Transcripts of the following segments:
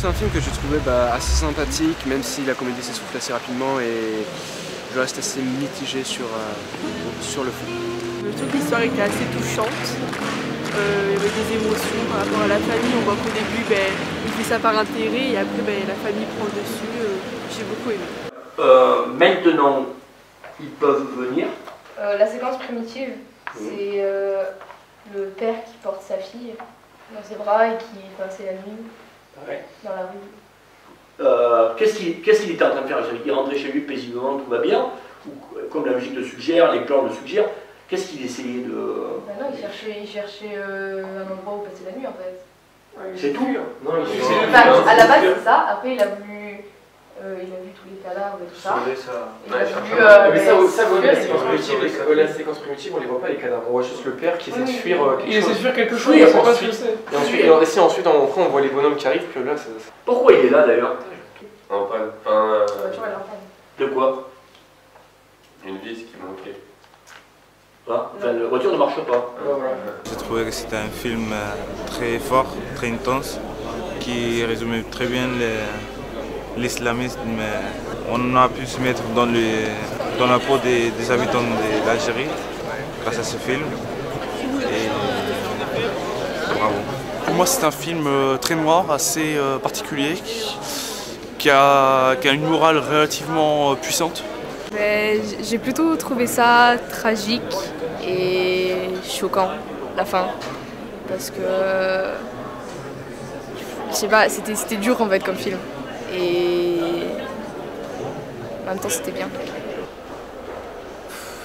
c'est un film que j'ai trouvé assez sympathique, même si la comédie s'essouffle assez rapidement et je reste assez mitigé sur le fond. Je trouve que l'histoire était assez touchante. Il y avait des émotions par rapport à la famille. On voit qu'au début, il fait ça par intérêt et après, la famille prend le dessus. J'ai beaucoup aimé. Maintenant, ils peuvent venir. La séquence primitive, c'est le père qui porte sa fille dans ses bras et qui passait la nuit dans la rue. Qu'est-ce qu'il était en train de faire? Il rentrait chez lui paisiblement, tout va bien, ou comme la musique le suggère, les plans le suggèrent. Qu'est-ce qu'il essayait de... Non, il cherchait un endroit où passer la nuit en fait. C'est tout? Non, à la base c'est ça, après il a vu tous les cadavres et tout ça. La séquence primitive, on les voit pas les cadavres, on voit juste le père qui essaie de fuir quelque chose. Il sait fuir quelque chose. Et ensuite on voit les bonhommes qui arrivent, puis là ça... Pourquoi il est là d'ailleurs? De quoi? Une vis qui manquait. La voiture ne marche pas. J'ai trouvé que c'était un film très fort, très intense, qui résumait très bien l'islamisme. On a pu se mettre dans la peau des habitants de l'Algérie grâce à ce film. Et bravo. Pour moi, c'est un film très noir, assez particulier, qui a une morale relativement puissante. J'ai plutôt trouvé ça tragique et choquant, la fin. Parce que, je sais pas, c'était dur en fait comme film. Et en même temps, c'était bien.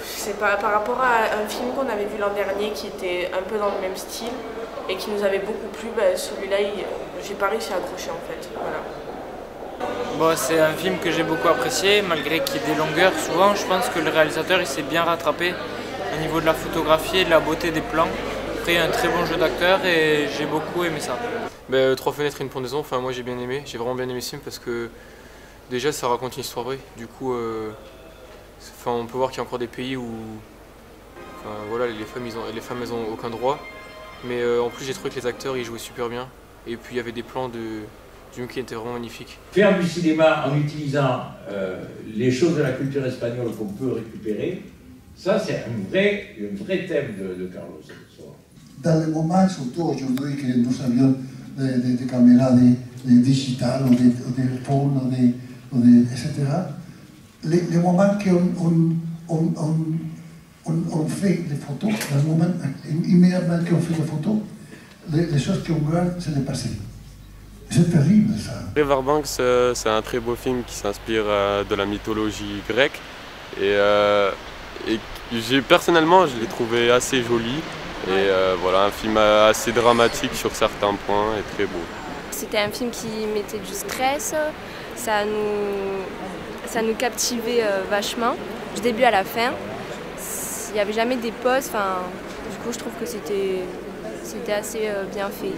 C'est par rapport à un film qu'on avait vu l'an dernier qui était un peu dans le même style et qui nous avait beaucoup plu, celui-là, j'ai pas réussi à accrocher en fait. Voilà. Bon, c'est un film que j'ai beaucoup apprécié, malgré qu'il y ait des longueurs. Souvent, je pense que le réalisateur il s'est bien rattrapé au niveau de la photographie et de la beauté des plans. Après, il y a un très bon jeu d'acteur et j'ai beaucoup aimé ça. Trois fenêtres et une pendaison, moi j'ai bien aimé, j'ai vraiment bien aimé ce film parce que déjà ça raconte une histoire vraie. Du coup, on peut voir qu'il y a encore des pays où les femmes elles ont aucun droit. Mais en plus j'ai trouvé que les acteurs ils jouaient super bien. Et puis il y avait des plans du film qui étaient vraiment magnifiques. Faire du cinéma en utilisant les choses de la culture espagnole qu'on peut récupérer, ça c'est un vrai thème de Carlos. Dans les moments, surtout aujourd'hui que nous avions des caméras digitales ou des phones, etc., les moments qu'on fait les photos, le moment immédiatement qu'on fait les photos, les choses qu'on regarde, c'est le passé. C'est terrible ça. Revenant, c'est un très beau film qui s'inspire de la mythologie grecque et personnellement je l'ai trouvé assez joli et voilà, un film assez dramatique sur certains points et très beau. C'était un film qui mettait du stress, ça nous captivait vachement, du début à la fin. Il n'y avait jamais des pauses, du coup je trouve que c'était assez bien fait.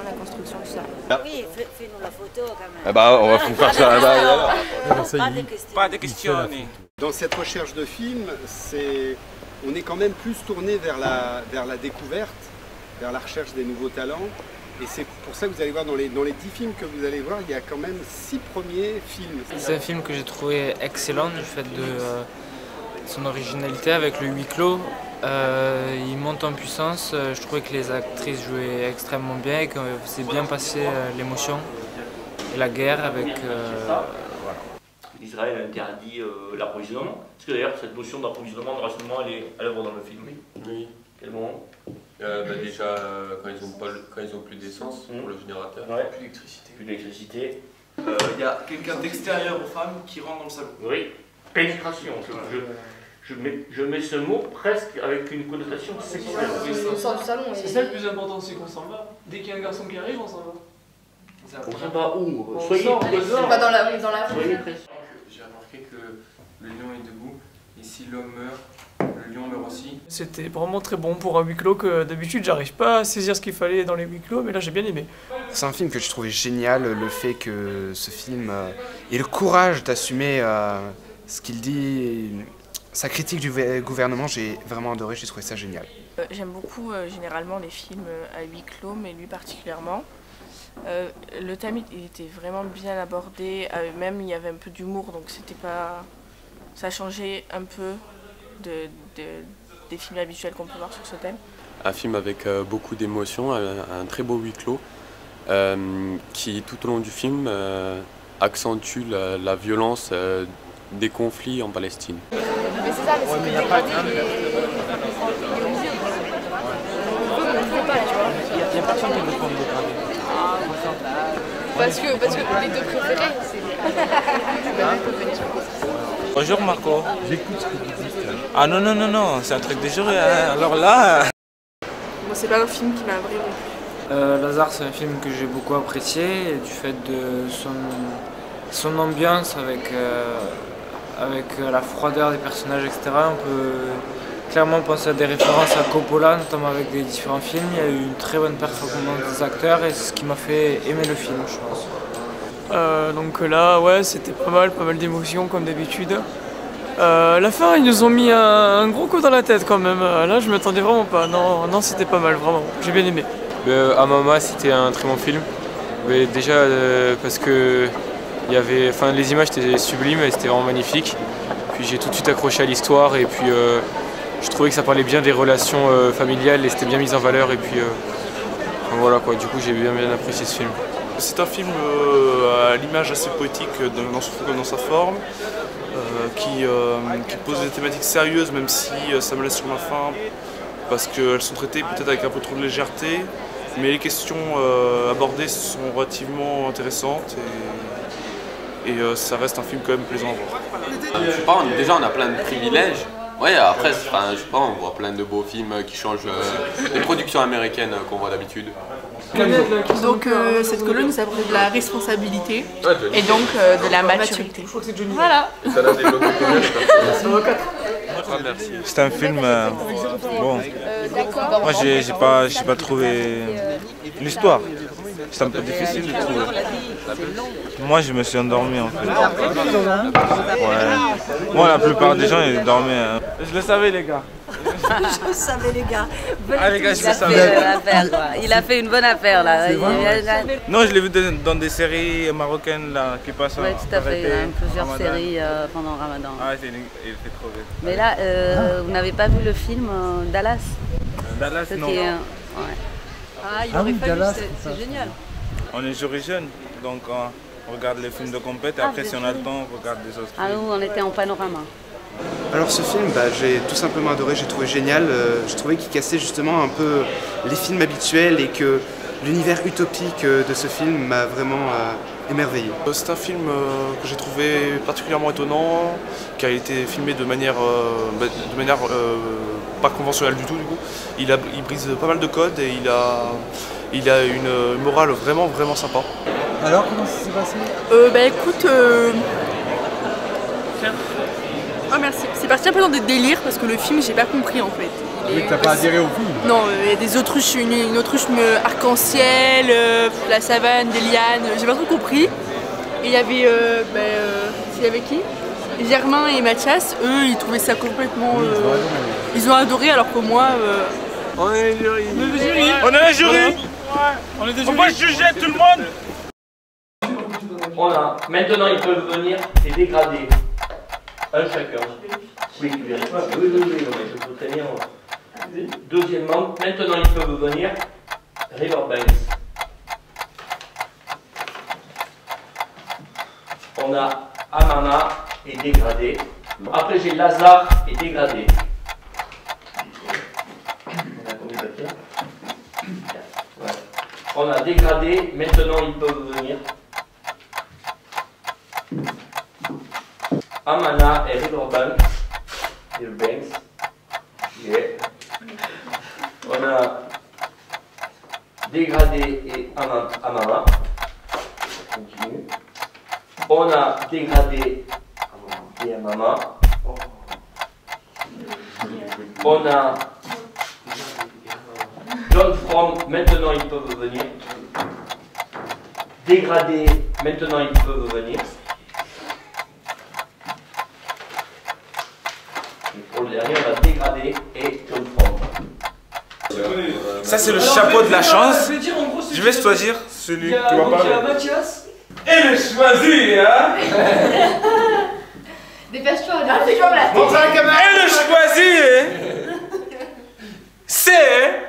La construction, tout ça. Oui, fais-nous la photo quand même. On va faire ça. Pas de questions. Dans cette recherche de film, on est quand même plus tourné vers la découverte, vers la recherche des nouveaux talents. Et c'est pour ça que vous allez voir dans les 10 films que vous allez voir, il y a quand même 6 premiers films. C'est un film que j'ai trouvé excellent du fait de son originalité avec le huis clos. Il monte en puissance, je trouvais que les actrices jouaient extrêmement bien et que c'est bien passé l'émotion et la guerre avec... voilà. Israël interdit l'approvisionnement. Est-ce que d'ailleurs cette notion d'approvisionnement, de rationnement, elle est à l'œuvre dans le film? Oui. Quel moment? Déjà quand ils ont plus d'essence pour le générateur. Plus d'électricité. Plus d'électricité. Il y a quelqu'un d'extérieur aux femmes qui rentre dans le salon. Oui, pénétration. Je mets ce mot presque avec une connotation sexuelle. C'est ça le plus important, c'est qu'on s'en va. Dès qu'il y a un garçon qui arrive, on s'en va. On s'en va où? Soyez précis. Pas dans la rue. J'ai remarqué que le lion est debout, et si l'homme meurt, le lion meurt aussi. C'était vraiment très bon pour un huis clos que d'habitude j'arrive pas à saisir ce qu'il fallait dans les huis clos, mais là j'ai bien aimé. C'est un film que j'ai trouvé génial, le fait que ce film ait le courage d'assumer ce qu'il dit. Sa critique du gouvernement, j'ai vraiment adoré, j'ai trouvé ça génial. J'aime beaucoup généralement les films à huis clos, mais lui particulièrement. Le thème il était vraiment bien abordé, même il y avait un peu d'humour, donc c'était pas, ça changeait un peu des films habituels qu'on peut voir sur ce thème. Un film avec beaucoup d'émotions, un très beau huis clos, qui tout au long du film accentue la violence des conflits en Palestine. Mais c'est ça, mais c'est que dégradé, il est au milieu. On peut pas, tu vois. Il n'y a personne qui veut prendre dégradé. Parce que les deux préférés, c'est... Bonjour Marco. J'écoute ce que vous dites. Ah non, c'est un truc des jurés. Alors là... Moi, c'est pas un film qui m'a vraiment plu. Lazare, c'est un film que j'ai beaucoup apprécié, du fait de son ambiance avec la froideur des personnages, etc. On peut clairement penser à des références à Coppola, notamment avec des différents films. Il y a eu une très bonne performance des acteurs et c'est ce qui m'a fait aimer le film, je pense. Donc là, ouais, c'était pas mal d'émotions comme d'habitude. La fin, ils nous ont mis un gros coup dans la tête quand même. Là, je m'attendais vraiment pas. Non, c'était pas mal, vraiment. J'ai bien aimé. Amama, c'était un très bon film. Mais déjà parce que les images étaient sublimes et c'était vraiment magnifique. Puis j'ai tout de suite accroché à l'histoire et puis je trouvais que ça parlait bien des relations familiales et c'était bien mis en valeur. Et puis voilà quoi. Du coup, j'ai bien apprécié ce film. C'est un film à l'image assez poétique dans sa forme, qui pose des thématiques sérieuses, même si ça me laisse sur ma faim, parce qu'elles sont traitées peut-être avec un peu trop de légèreté, mais les questions abordées sont relativement intéressantes et ça reste un film quand même plaisant à voir. Je sais pas, déjà on a plein de privilèges. Ouais, après, je sais pas, on voit plein de beaux films qui changent les productions américaines qu'on voit d'habitude. Donc cette colonne nous apprend de la responsabilité et donc de la maturité. Voilà. C'est un film bon. Moi j'ai pas trouvé l'histoire. C'est un peu difficile de trouver. Moi je me suis endormi en fait. Ouais. Moi la plupart des gens ils dormaient. Hein. Je le savais les gars. Je savais les gars. Ah les gars je le savais. Il a fait une bonne affaire là. Non je l'ai vu dans des séries marocaines là qui passent. Oui tout à fait, il y a plusieurs séries pendant Ramadan. Ah il fait trop bien. Mais là vous n'avez pas vu le film Dallas? Dallas non. Ouais. Ah il aurait fallu, c'est génial. On est jury jeune, donc on regarde les films de compète et après si on a le temps on regarde des autres. Ah nous on était en panorama. Alors ce film, j'ai tout simplement adoré, j'ai trouvé génial. Je trouvais qu'il cassait justement un peu les films habituels et que l'univers utopique de ce film m'a vraiment émerveillé. C'est un film que j'ai trouvé particulièrement étonnant, qui a été filmé de manière pas conventionnelle du tout. Il brise pas mal de codes et il a une morale vraiment sympa. Alors comment ça s'est passé? Écoute, oh merci. C'est parti un peu dans des délires parce que le film j'ai pas compris en fait. Oui, t'as pas adhéré au film? Non, il y a des autruches, une autruche arc-en-ciel, la savane, des lianes, j'ai pas trop compris. Et il y avait, il y avait qui? Germain et Mathias, eux ils trouvaient ça complètement... ils ont adoré alors que moi... On est les jurys. On est les jurys. On est des jurys. On va juger tout le monde. Maintenant ils peuvent venir et dégrader. Un chacun. Oui, oui, je peux très bien. Deuxièmement, maintenant ils peuvent venir Riverbanks. On a Amana et dégradé. Après j'ai Lazare et dégradé. On a dégradé, maintenant ils peuvent venir. Amana et Riverbanks. Yeah. On a dégradé et Amana. Continue. On a dégradé et Amama. On a John From, maintenant ils peuvent venir. Dégradé, maintenant ils peuvent venir. Et pour le dernier, on a dégradé et John From. Ça c'est le chapeau de la chance. Je vais choisir celui qui va parler. Mathias. Et le choisi, hein. Dépêche-toi, dépêche-toi. Montre à la caméra. Et le choisi, c'est...